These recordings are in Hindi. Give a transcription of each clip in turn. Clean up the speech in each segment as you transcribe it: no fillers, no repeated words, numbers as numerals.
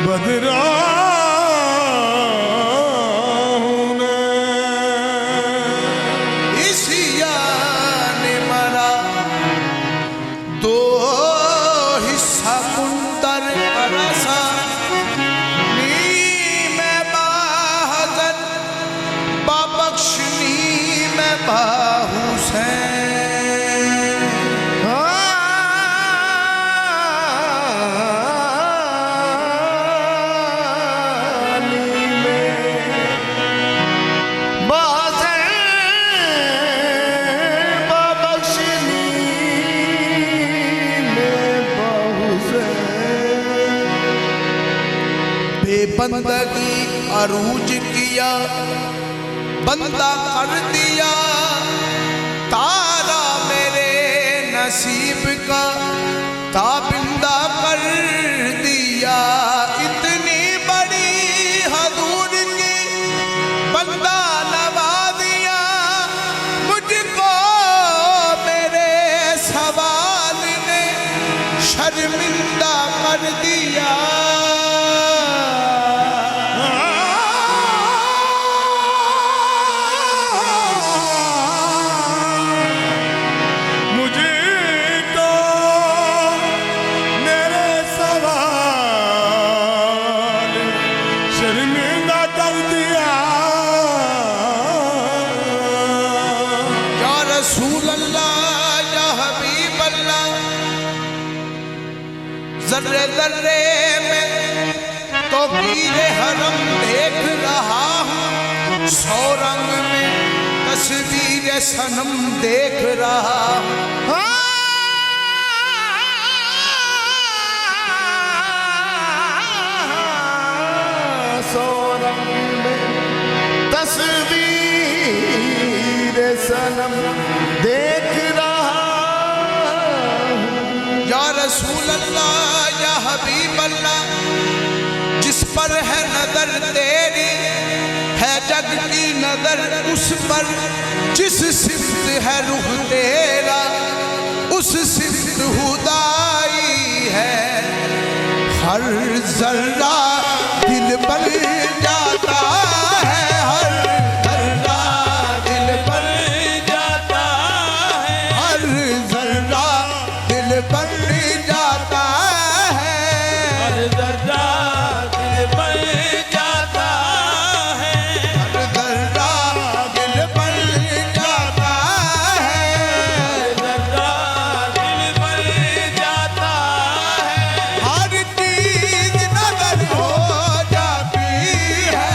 बदरा बंदगी अरूज किया, बंदा कर दिया तारा मेरे नसीब का, ताबिंदा कर दिया। इतनी बड़ी हजूर की बंदा नवा दिया, मुझको मेरे सवाल ने शर्मिंदा कर दिया। जर्रे जर्रे में तो कीरे हरम देख रहा हूँ, सौ रंग में तस्वीर सनम देख रहा हूँ। सौ रंग में तस्वीर सनम देख रहा हूँ। या रसूल अल्लाह या हबीब अल्लाह, जिस पर है नजर तेरी है जग की नजर उस पर, जिस सिफ्त है रुख तेरा उस सिफ्त हुदाई है। हर जर्रा दिल पर जाता है, हर जर्रा दिल पर जाता है, हर जर्रा दिल पर जाता है, हर जर्रा दिल पर जाता है, हर जर्रा दिल पर जाता है, हर जर्रा दिल पर जाता है। हर चीज नजर हो जाती है,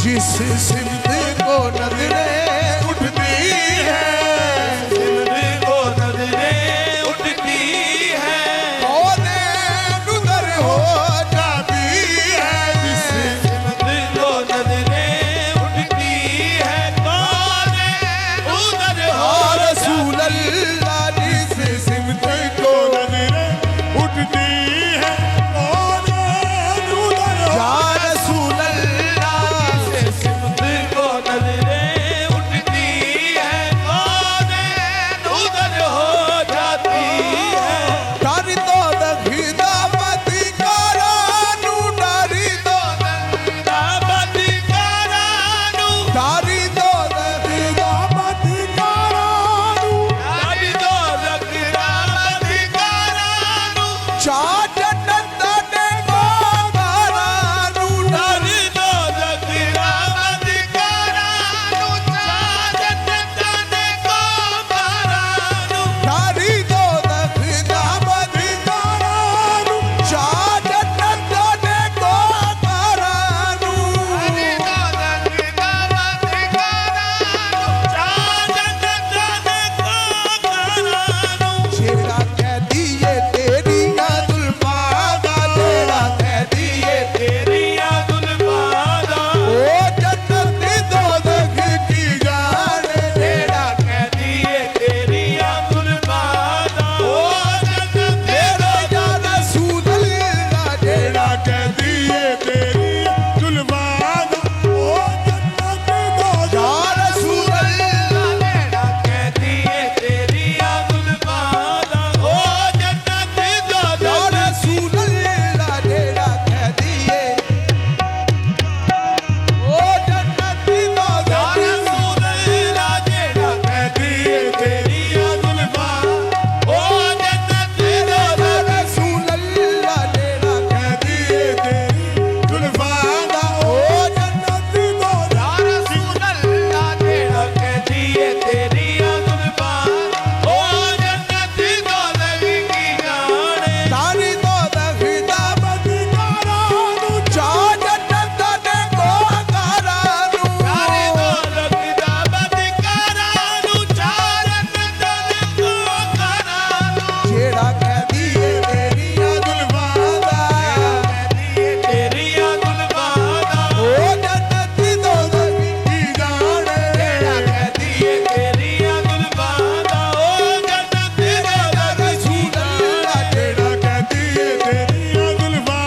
जिस सिमत को नजरें उठती है, सिमत को नजरें उठती है, पौधे उधर हो जाती है। जिस सिमत को नजरें उठती है, पौधे उधर हो रसूल अल्लाह जिस सिमत को नजरें उठती है, पौधे उधर हो जा रसूल अल्लाह सिमत को नजरें उठती है, पौधे उधर हो जाती है। डारी तो दखीदा मती करानू, डारी तो दाबती करानू, डारी तो दखीदा मती करानू, दाबी दो दाबती करानू, चाट नंदने को करानू, दाबी दो दाबती करानू, चादत तने को करानू, डारी तो दखीदा मती करानू, चाट नंदने को करानू। छेड़ा कह दिए तेरी जुल्फा दा, तेरा कह दिए ओ जन्नत दोज़ख की जाने, तेरा तेरा या रसूल अल्लाह, तेरा कह दिए तेरी जुल्फा दा, ओ जन्नत दोज़ख या रसूल अल्लाह, या रसूल अल्लाह, तेरा कह दिए ओ जन्नत दोज़ख रसूल अल्लाह, तेरा कह दिए तेरी जुल्फा दा, ओ जन्नत दोज़ख तारी तो दखीदा मती करानू, चा जन्नत ने को करानू। छेड़ा कह दिए तेरी जुल्फा दा, ओ जन्नत दोज़ख की जाने, रसूल अल्लाह, तेरा कह दिए तेरी जुल्फा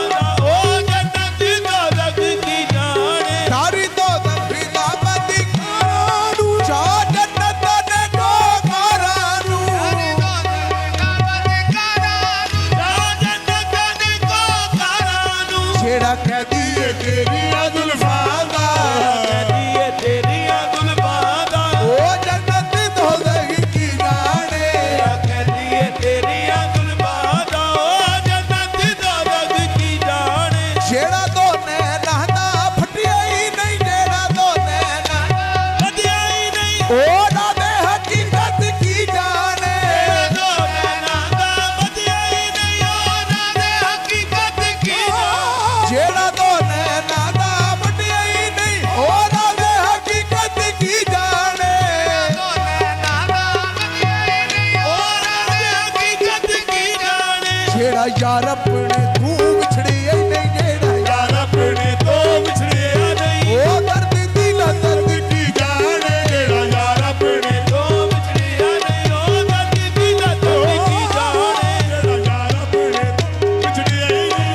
दा, ओ जन्नत दोज़ख की जाने। तारी तो दखीदा मती करानू, चा जन्नत ने को करानू। छेड़ा कह दिए तेरी जुल्फा दा, ओ जन्नत दोज़ख की जाने। छेड़ा तो नैना दा फटिया ही नहीं, जेड़ा तो नैना ओ नादे हकीकत की जाने। छेड़ा तो नैना दा फटिया ही नहीं, ओ नादे हकीकत की जाने। छेड़ा यार अपने तू बिछड़ी ही नहीं, जेड़ा यार अपने तो ओ दर्द दिल दर्द की जाने, जेड़ा यार अपने जेड़ा यार अपने बिछड़ी ही नहीं,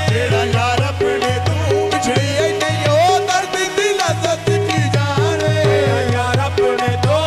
जेड़ा यार अपने तू बिछड़ी ही नहीं, ओ दर्द दिल दर्द की जाने। यार अपने दो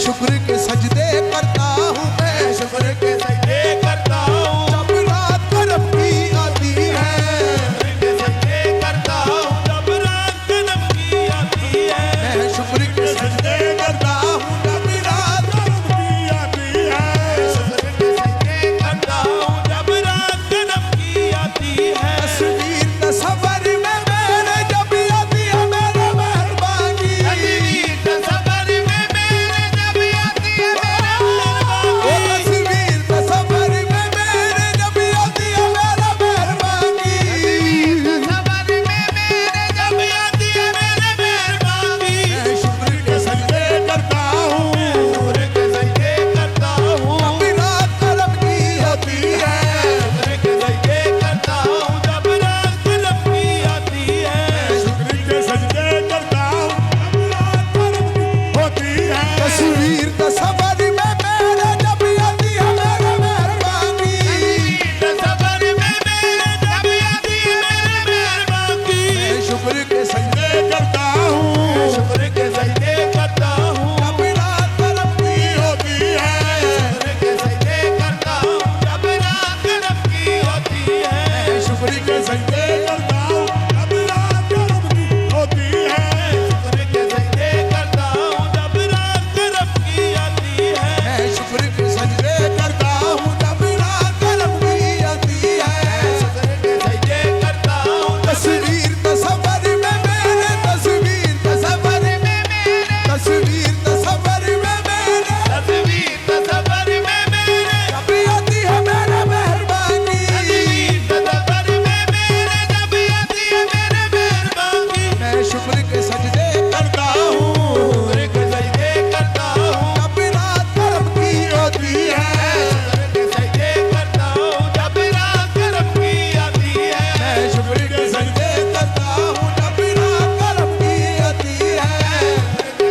शुक्र के सजदे करता हूँ, मैं शुक्र के सजदे करता हूँ, जब रात करम की आती है, सजदे करता हूँ, जब रात करम की आती है। मैं शुक्र के सजदे करता हूँ, जब रात करम की आती है, शुक्र के सजदे करता हूँ, जब रात करम की आती है। तस्वीर तसव्वुर में मेरे जब आती है मेरे मेहरबानी, तस्वीर तसव्वुर में मेरे जब आती है मेरे ओ तस्वीर तसव्वुर में मेरे जब आती है मेरे मेहरबानी, तसव्वुर में मेरे जब आती है मेरे मेहरबानी। मैं शुक्र के सजदे करता हूँ, शुक्र के सजदे करता हूँ, जब रात करम की होती है, शुक्र के सजदे करता हूँ, जब रात करम की आती है। शुक्र के सजदे करता हूँ, जब रात करम की होती है, तस्वीर तसव्वुर में मेरे जब आती है मेरे मेहरबानी, तसव्वुर में मेरे जब आती है मेरे मेहरबानी। मैं शुक्र के सजदे करता हूँ, शुक्र के सजदे करता हूँ, जब रात करम की होती है, शुक्र के सजदे करता हूँ, जब रात करम की होती है। मैं शुक्र के सजदे करता हूँ, जब रात करम की होती है, शुक्र के सजदे करता हूँ, जब रात करम की आती है। मैं शुक्र के सजदे करता हूँ, जब रात करम की आती है, शुक्र के सजदे करता हूँ, तस्वीर तसव्वुर में मेरे, तस्वीर तसव्वुर में मेरे तस्वीर तसव्वुर में मेरे तस्वीर तसव्वुर में मेरे जब आती है मेरे मेहरबानी, तस्वीर तसव्वुर में मेरे जब आती है मेरे मेहरबानी। मैं शुक्र के सजदे करता हूँ, शुक्र के सजदे करता हूँ, जब रात करम की होती है, शुक्र के सजदे करता हूँ, जब रात करम की आती है। मैं शुक्र के सजदे करता हूँ, जब रात करम की आती है,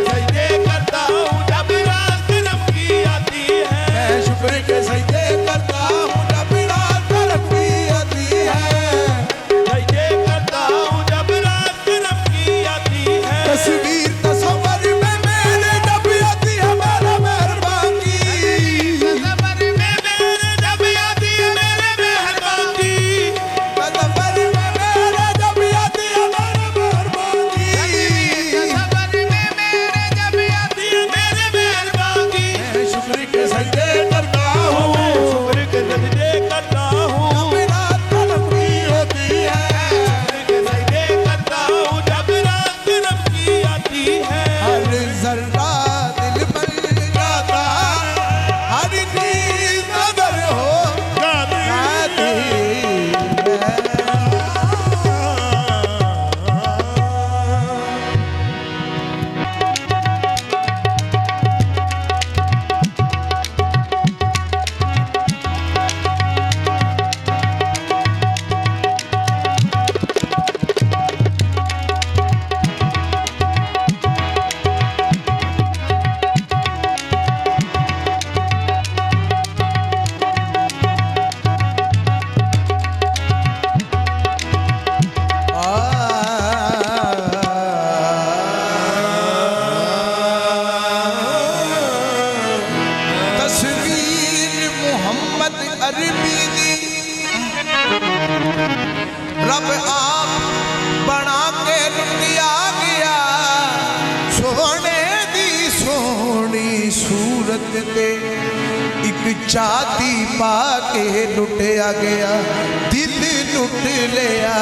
सजदे करता हूँ, जब रात करम की आती है। मैं शुक्र के सजदे करता हूँ, जब रात करम की आती है, सजदे करता हूँ, जब रात करम की आती है। तस्वीर तसव्वुर में मेरे जब आती है मेरे मेहरबानी, तसव्वुर में मेरे जब आती है मेरे मेहरबानी। तसव्वुर में मेरे जब आती है मेरे मेहरबानी, तसव्वुर में मेरे जब आती है मेरे मेहरबानी। मैं शुक्र के सजदे करता हूँ, शुक्र के सजदे करता हूँ, जब रात करम की होती है, शुक्र के सजदे करता हूँ, जब रात करम की आती है। हर जर्रा दिल बन जाता, हर नींद नजर हो जाती है। तस्वीर मोहम्मद अरबी दी रब आप बना के लुटिया गया, सोने दी सोनी सूरत ते एक चादी पा के लुटिया गया, दिल लुट लिया,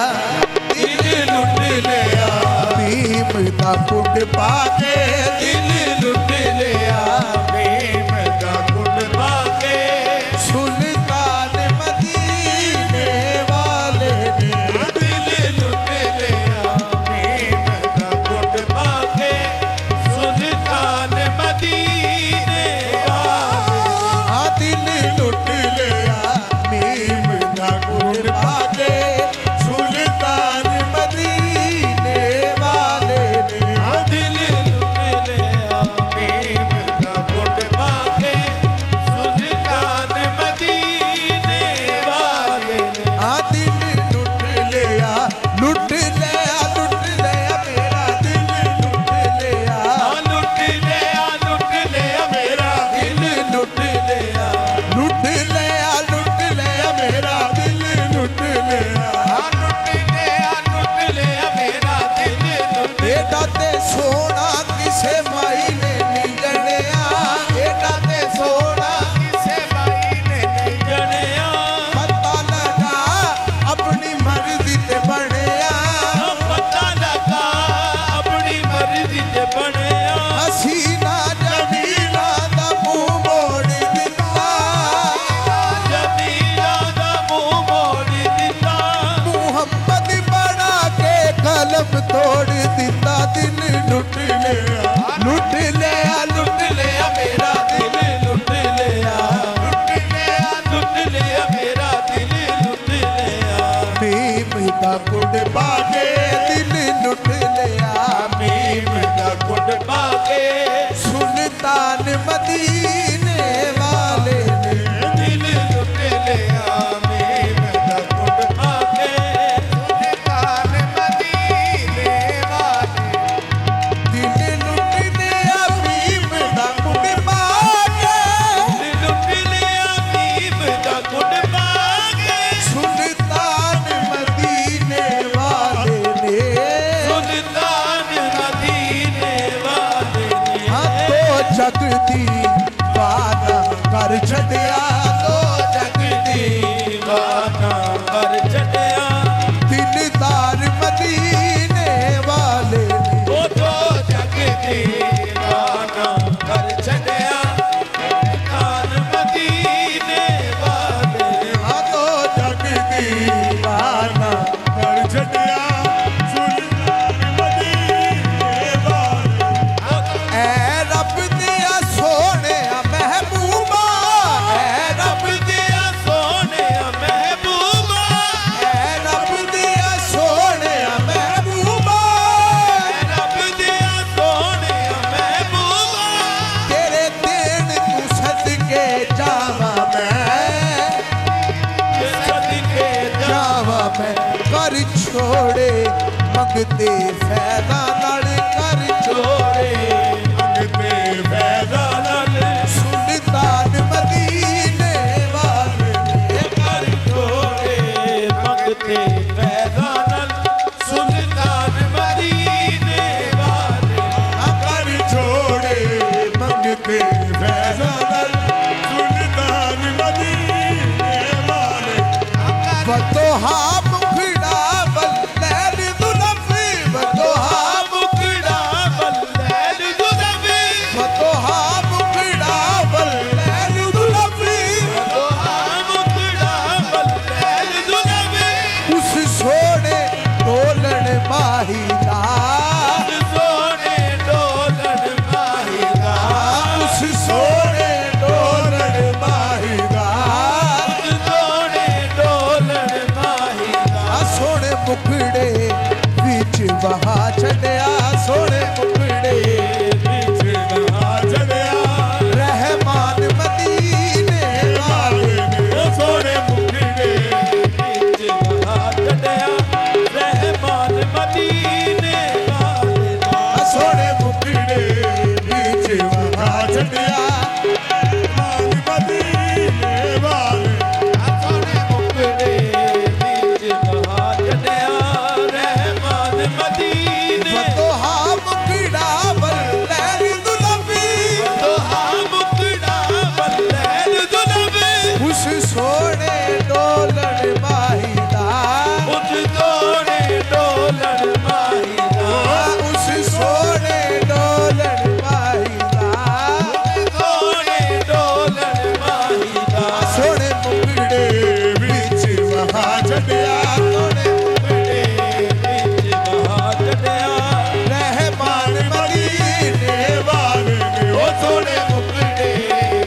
दिल लुट लिया, भीम दा कुंड पा के दिल लुट लिया, भीम दा कुंड पा के सुल्तान मदीने वाले ने दिल लुट लिया, भीम का कुंड पाके सुल्तान मदीने वाले। दिल लुट लिया, भीम दा कुंड पा के सुल्तान मदीने वाले ने दिल लुट सुल्तान मदीने वाले ने दिल लुट लिया मीम दा कुंड पाके सुल्तान मदीने वाले दिल लुट लिया भीम दा कुंड पाके दिल लुट लिया मीम दा कुंड पाके सुल्तान मदीने वाले ने सुल्तान मदीने वाले ने हाँ तो जग दी वादा कर छड़िया तो जग दी दीवाना कर छड़िया दिलदार मदीने वाले ने ओ तो जग दीवाना कर छड़िया सुल्तान मदीने वाले ने हाँ तो जग दी वादा कर छड़िया सुल्तान मदीने वाले ऐ रब दिया सोने महबूबा ऐ रब रब दिया सोने महबूबा ऐ रब दिया सोने महबूबा रब दिया सोने महबूबा तेरे देन तू सदके जावा मैं सदके जावा मैं कर छोड़े मंगते फैदा नाल कर छोड़े मंगते फैदा नाल सुल्तान मदीने वाले ने कर छोड़े मंगते फैदा नाल सुल्तान मदीने वाले कर छोड़े मंगते फैदा नाल सुल्तान मदीने वाले बतोहा मुखड़ा बल्लैल दुलफी बतोहा मुकड़ा बल्लैल दुलबी बतोहा मुखड़ा बल्लैल दुलफी दोहा मुकड़ा बल्लैल दुलबी उस सोने डोलन माही दा सोने डोलन माहीदा उस सोने डोलन माही दा सोने डोलन माहीदा आ सोने मुखड़े विच बहा छड़िया सोने मुखड़े विच बहा छड़िया रहमान मदीने वाले ने ओ सोने मुखड़े विच बहा छड़िया रहमान मदीने वाले ने आ सोने मुखड़े विच बहा छड़िया रहमान मदीने वाले सोने मुखड़े विच बहा छड़िया रहमान मदीने बतोहा मुखड़ा बल्लैल दुलफी दोहा मुकड़ा बल्लैल दुलबी उस सोने डोलन माही दा उस सोने डोलन माहीदा उस सोने डोलन माही दा सोने डोलन माहीदा सोने मुखड़े विच वहा छड़िया सोने मुकड़े विच बहा छड़िया रहमान मदीने वाले ने ओ सोने मुकड़े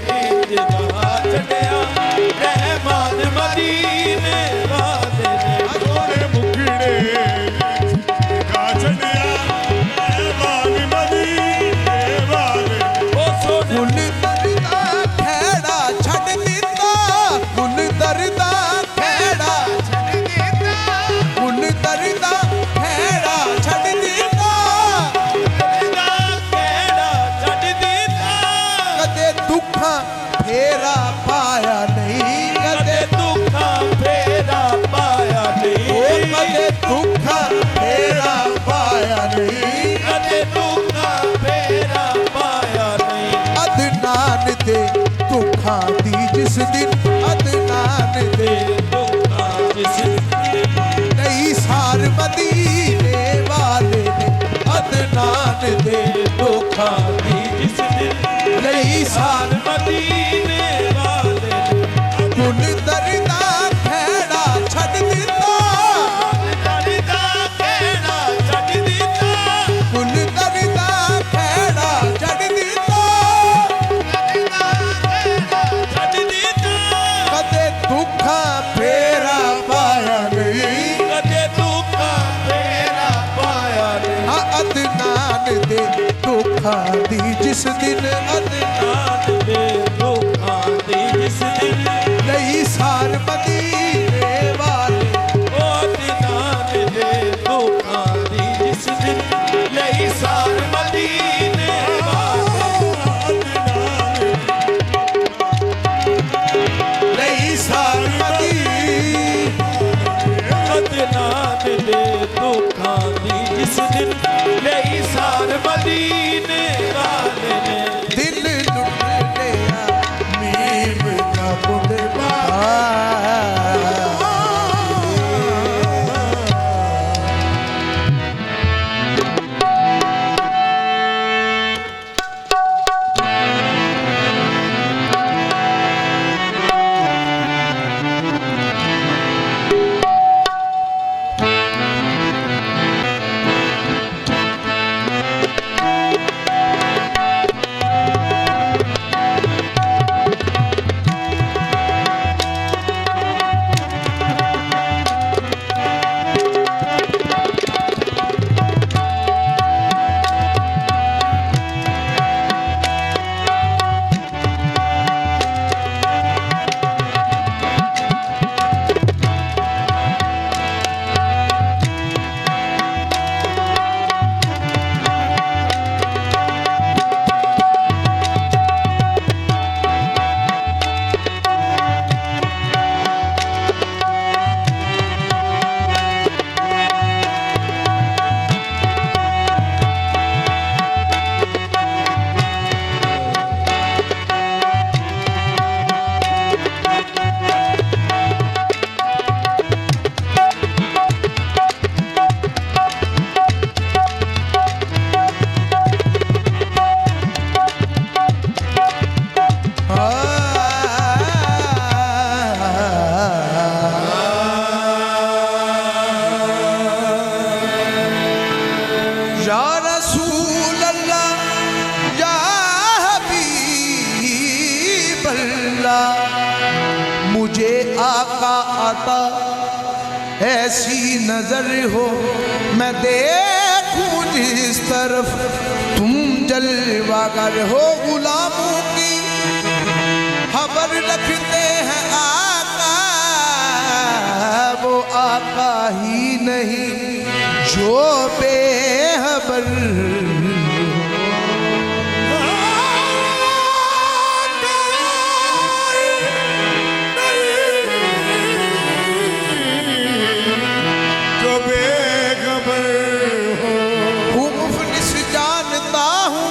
विच बहा छड़िया रहमान मदीने वाले ने सोने मुखड़े गा छड़िया रहमान मदीने वाले ओ सोने कुल दरदा खैड़ा छड़ दिता कुल दरदा खैड़ा कुल दरदा खैड़ा छड़ दिता ਦਾ ਕਿਹੜਾ ਛੱਡ ਦਿੱਤਾ ਕਦੇ ਦੁੱਖਾਂ ਫੇਰਾ ਪਾਇਆ ਨਹੀਂ ਕਦੇ ਦੁੱਖਾਂ ਫੇਰਾ ਪਾਇਆ ਉਹ ਨਹੀਂ ਕਦੇ ਦੁੱਖਾਂ ਫੇਰਾ ਪਾਇਆ ਨਹੀਂ ਕਦੇ ਦੁੱਖਾਂ ਫੇਰਾ ਪਾਇਆ ਨਹੀਂ ਅਦਨਾਨ ਦੇ ਦੁੱਖਾਂ ਦੀ ਜਿਸ ਦਿਨ ਅਦਨਾਨ ਦੇ ਦੁੱਖਾਂ ਜਿਸ ਨਈ ਸਾਰ ਮਦੀਨੇ ਵਾਲੇ ਨੇ ਅਦਨਾਨ ਦੇ ਦੁੱਖਾਂ ਦੀ ਜਿਸ ਦਿਨ ਨਈ ਸਾਰ ਸਾਲ ਮਦੀਨੇ ਵਾਲੇ ਨੇ ਕੁਲ ਦਰਦਾ ਖੈੜਾ ਛੱਡ ਦਿੱਤਾ ਦਰਦਾ ਕਿਹੜਾ ਛੱਡ ਦਿੱਤਾ ਕੁਲ ਦਰਦਾ ਖੈੜਾ ਛੱਡ ਦਿੱਤਾ ਛੱਡ ਦਿੱਤਾ ਕਦੇ ਦੁੱਖਾਂ ਫੇਰਾ ਪਾਇਆ ਨਹੀਂ ਕਦੇ ਦੁੱਖਾਂ ਫੇਰਾ ਪਾਇਆ ਨਹੀਂ ਆ ਅਦਨਾਨ ਦੇ ਦੁੱਖਾਂ ਦੀ ਜਿਸ दिन अदनान दे दुखां दी जिस दिन ਲਈ ਸਾਰ ਮਦੀਨੇ ਵਾਲੇ ओ दिनान दे दुखां दी जिस दिन लई सार मदीने वाले ਲਈ ਸਾਰ ਮਦੀਨੇ अदनान दे दुखां दी जिस दिन लई सार मदीने वाले ने ਦਿਲ ਲੁੱਟ ਲਿਆ ਮੀਮ ਦਾ ਬੁੱਢਾ या रसूल अल्लाह या हबीब अल्लाह मुझे आका आता ऐसी नजर हो मैं देखूं जिस तरफ तुम जलवागर हो गुलामों की खबर रखते हैं आका वो आका ही नहीं जो बेखबर जो बेखबर हो मुफलिस जानता हूँ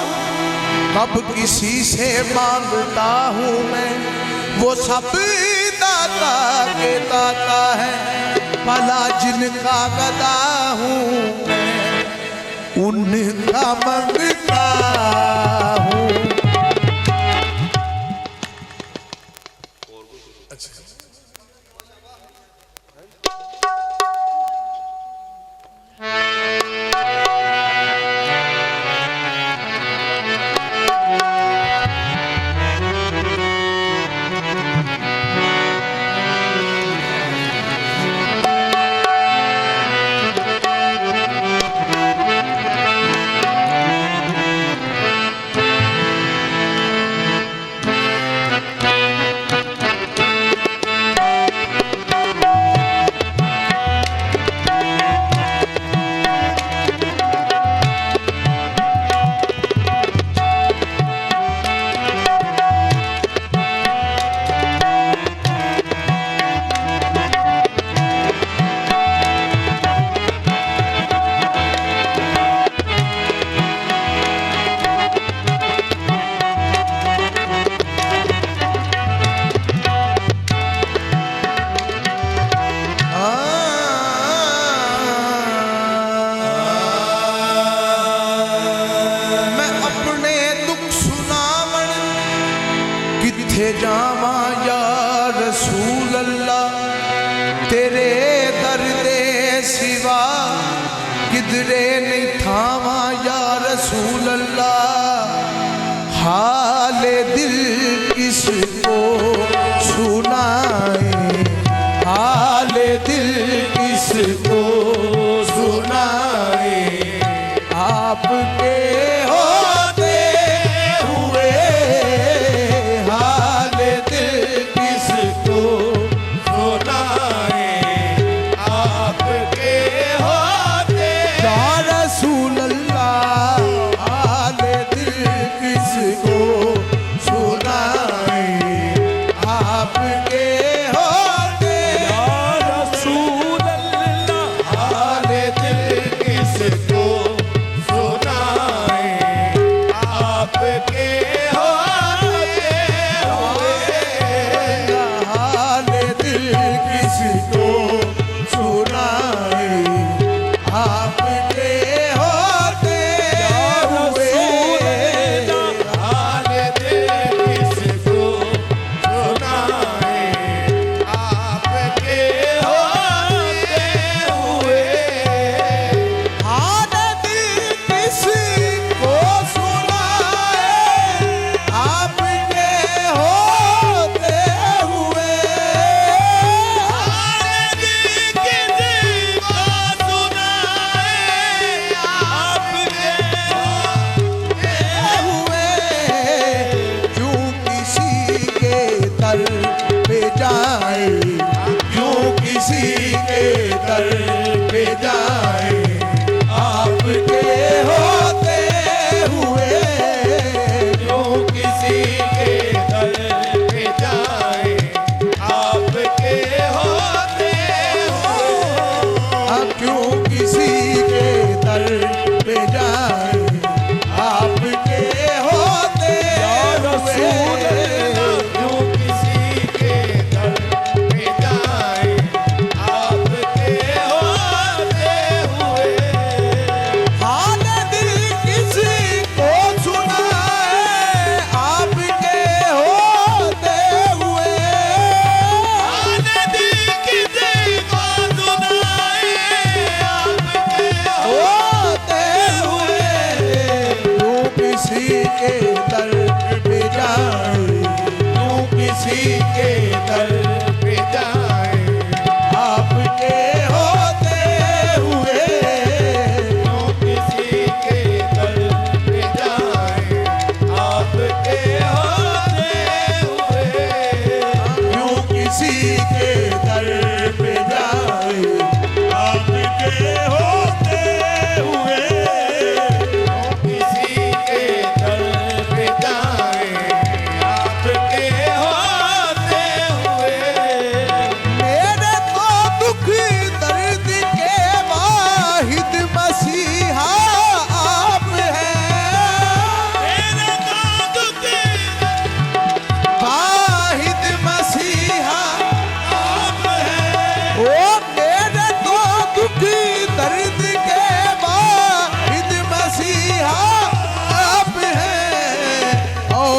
कब किसी से मांगता हूँ मैं वो सब दाता के दाता है भला जिनका गदा हूँ मैं उनका मंगता हूँ। किथे जावा या रसूल अल्लाह तेरे दर दे सिवा किधरे नहीं थावा या रसूल अल्लाह हाले दिल किसको सुनाए हाले दिल किसको सुनाए आपके होते हुए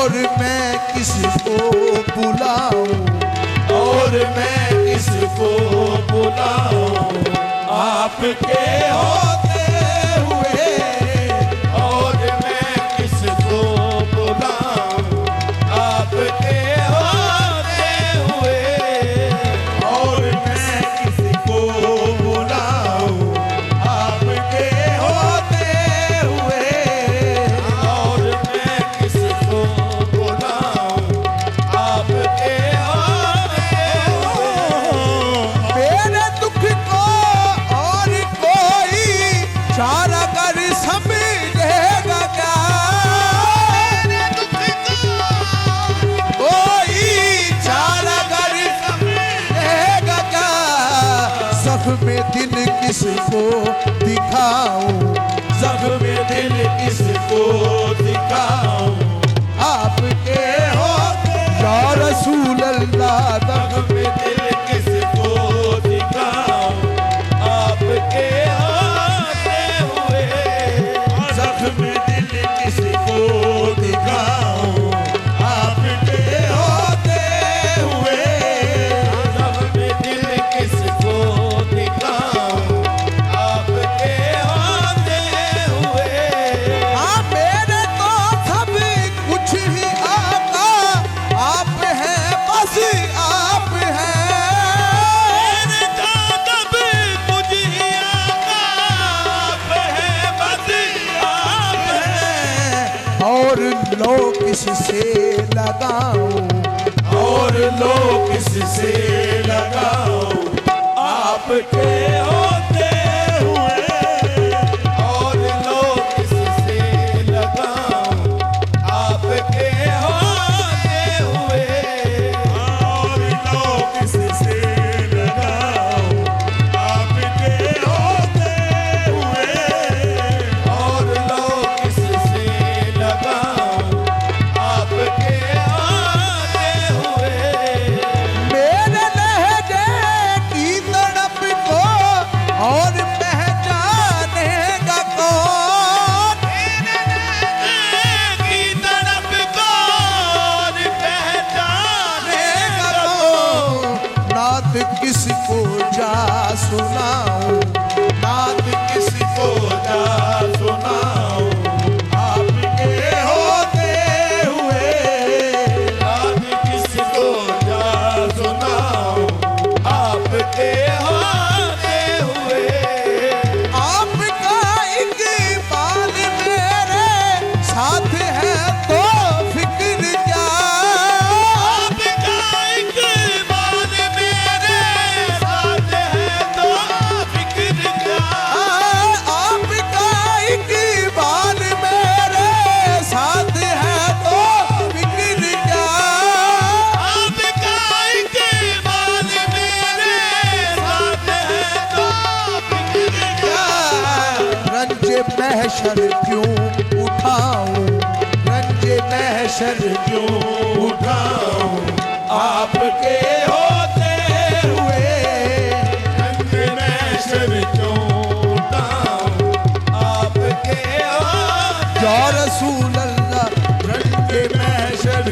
और मैं किसको बुलाऊं, और मैं किसको बुलाऊं, आपके होते हुए, और मैं किसको बुलाऊं, आपके होते हुए, और मैं किसको बुलाऊं, आपके होते हुए। और मैं किसको बुलाऊं, आपके होते हुए। मेरे दुख को और कोई चारा कर समझेगा क्या, मेरे दुख को कोई चारा कर समझेगा क्या, जख्म दिल किसको दिखाऊं, जख्म दिल किसको दिखाऊं, आपके होते या रसूल अल्लाह। जख्म दिल किसको दिखाऊं, आपके होते हुए, जख्म दिल किसको दिखाऊं, आपके होते हुए। जख्म दिल किसको दिखाऊं, आपके होते हुए। हाँ मेरे तो सब कुछ ही आका आप हैं, बस आप हैं। मेरे जादब कुछ ही आका आप हैं, बस आप हैं। और लो किससे लगाऊं, और लो किससे लगाऊं, आपके होते हुए, और लो किससे लगाऊं, आपके होते हुए, और लो किससे लगाऊं, आपके होते हुए। और लो किससे लगाऊं, आपके होते हुए। मेरे लहजे की तड़प को और पहचानेगा कौन, की तरफ कौन पहचानेगा कौन। नात किसको जा सुनाऊं, नात किसको जा सुनाऊं, आपके होते हुए। आज किसको जा सुनाऊं, आपके होते हुए। आपका इकबाल मेरे साथ है तो फिक्र क्या, आपका इकबाल मेरे साथ है तो फिक्र क्या। आपका इकबाल मेरे साथ है तो फिक्र क्या। आपका इकबाल मेरे साथ है तो फिक्र क्या। रंजे महशर क्यों उठाऊं, रंजे महशर क्यों उठाऊं, आपके होते हुए, रंग महशर क्यों उठाऊं, आपके होते या रसूल अल्लाह। रंजे महशर